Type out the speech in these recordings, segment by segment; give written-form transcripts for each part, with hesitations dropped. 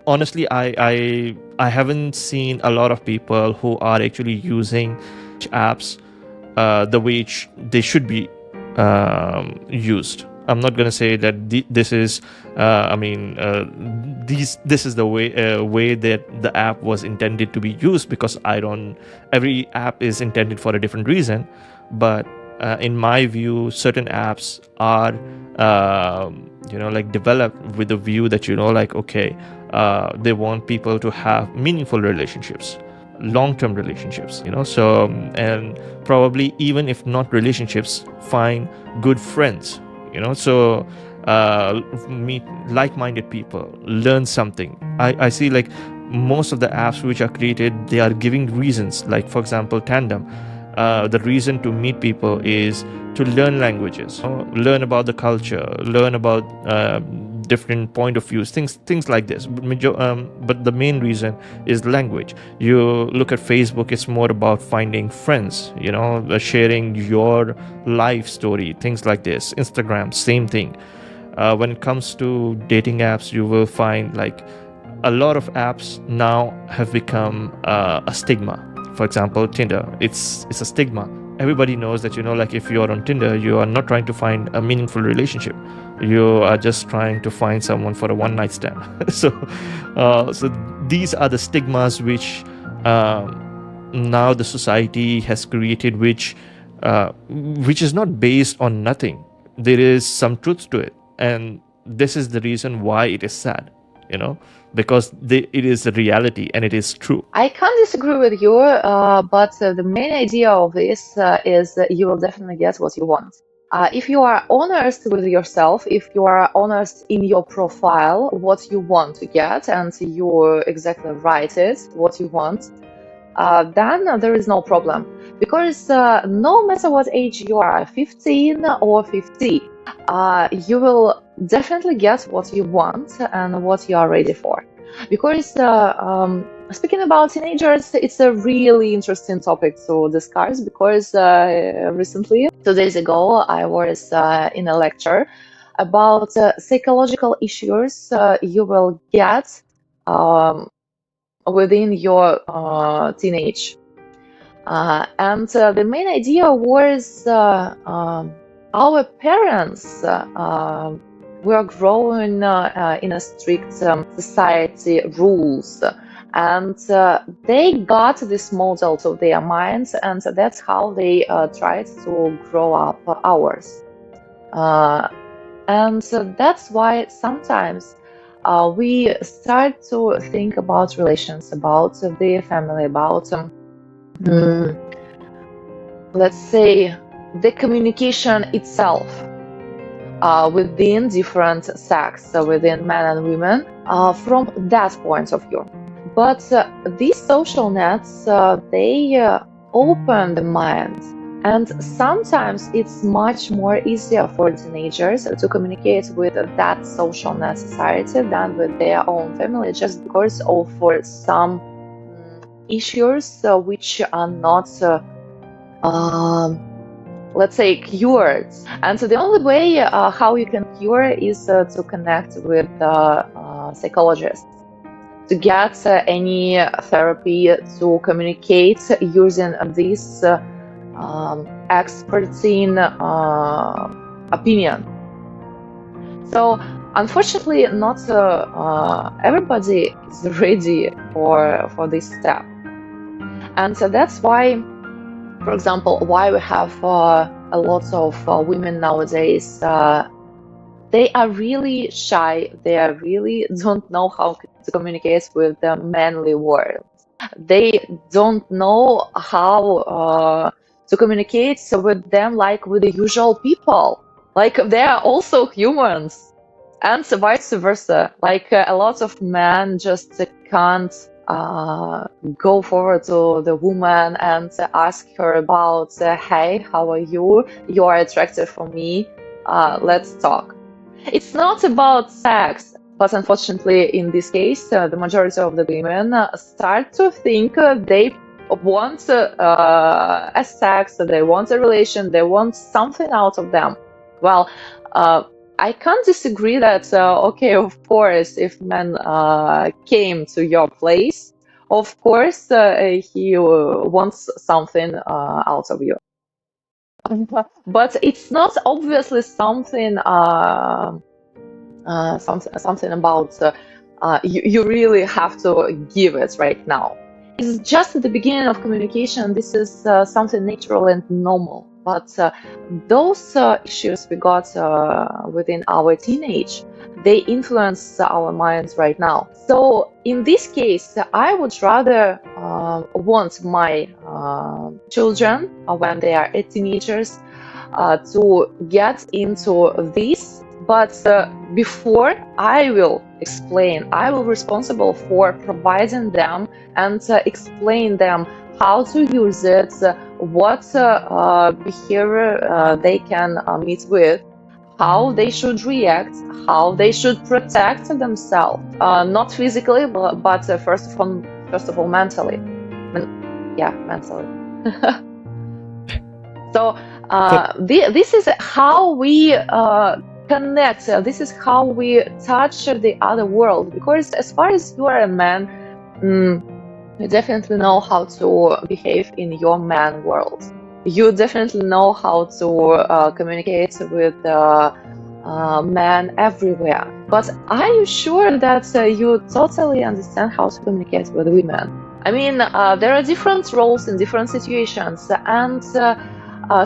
honestly, I haven't seen a lot of people who are actually using apps the way they should be used. I'm not going to say that this is, I mean, this is the way that the app was intended to be used, because I don't. Every app is intended for a different reason, but in my view, certain apps are, like developed with the view that like okay, they want people to have meaningful relationships, long-term relationships, so and probably even if not relationships, find good friends, so meet like-minded people, learn something. I see like most of the apps which are created, they are giving reasons, like for example Tandem. The reason to meet people is to learn languages, learn about the culture, learn about different point of views, things like this. But the main reason is language. You look at Facebook, it's more about finding friends, sharing your life story, things like this. Instagram, same thing. When it comes to dating apps, you will find like a lot of apps now have become a stigma. For example, Tinder, it's a stigma. Everybody knows that, like if you're on Tinder, you are not trying to find a meaningful relationship. You are just trying to find someone for a one night stand. So these are the stigmas which now the society has created, which is not based on nothing. There is some truth to it, and this is the reason why it is sad, because it is a reality and it is true. I can't disagree with you, but the main idea of this is that you will definitely get what you want. If you are honest with yourself, if you are honest in your profile, what you want to get, and you exactly write it, what you want, then there is no problem. Because no matter what age you are, 15 or 50, you will definitely get what you want and what you are ready for. Because speaking about teenagers, it's a really interesting topic to discuss, because recently, 2 days ago, I was in a lecture about psychological issues you will get um, within your teenage. And the main idea was our parents were growing in a strict society rules, and they got this model to their minds, and that's how they tried to grow up ours. And that's why sometimes we start to think about relations, about the family, about let's say the communication itself within different sex, so within men and women, from that point of view. But these social nets, they open the mind, and sometimes it's much more easier for teenagers to communicate with that social net society than with their own family, just because of some issues which are not let's say cured. And so the only way how you can cure is to connect with psychologists, to get any therapy, to communicate using this experts in opinion. So unfortunately, not everybody is ready for this step, and so that's why, for example, why we have a lot of women nowadays. They are really shy. They are really don't know how to communicate with the manly world. They don't know how to communicate with them like with the usual people. Like they are also humans, and vice versa. Like a lot of men just can't go forward to the woman and ask her about, hey, how are you? You are attractive for me. Let's talk. It's not about sex, but unfortunately, in this case, the majority of the women start to think they want a sex, they want a relation, they want something out of them. Well, I can't disagree that, okay, of course, if man came to your place, of course, he wants something out of you. But it's not obviously something something about you really have to give it right now. It's just at the beginning of communication. This is something natural and normal. But those issues we got within our teenage, they influence our minds right now. So in this case, I would rather want my children when they are teenagers to get into this, but before I will explain, I will be responsible for providing them and explain them how to use it, what behavior they can meet with, how they should react, how they should protect themselves, not physically, but first of all, mentally. Yeah, mentally. So this is how we connect. This is how we touch the other world. Because as far as you are a man, you definitely know how to behave in your man world. You definitely know how to communicate with men everywhere. But are you sure that you totally understand how to communicate with women? I mean, there are different roles in different situations, and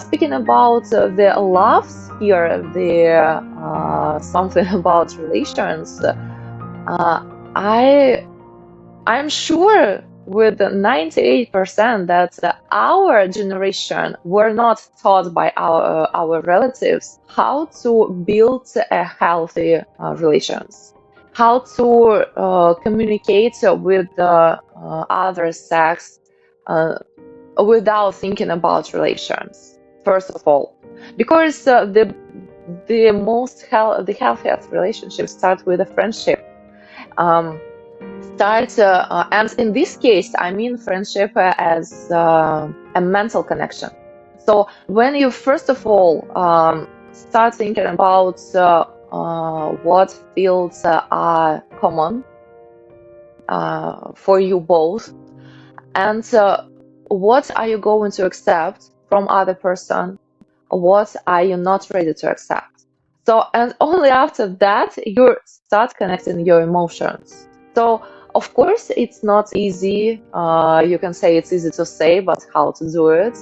speaking about the loves here, the something about relations, I'm sure with 98% that our generation were not taught by our relatives how to build a healthy relations, how to communicate with the other sex without thinking about relations, first of all, because the healthiest relationships start with a friendship. And in this case, I mean friendship as a mental connection. So when you first of all start thinking about what fields are common for you both, and what are you going to accept from other person, what are you not ready to accept. So, and only after that you start connecting your emotions. So of course it's not easy. You can say it's easy to say, but how to do it?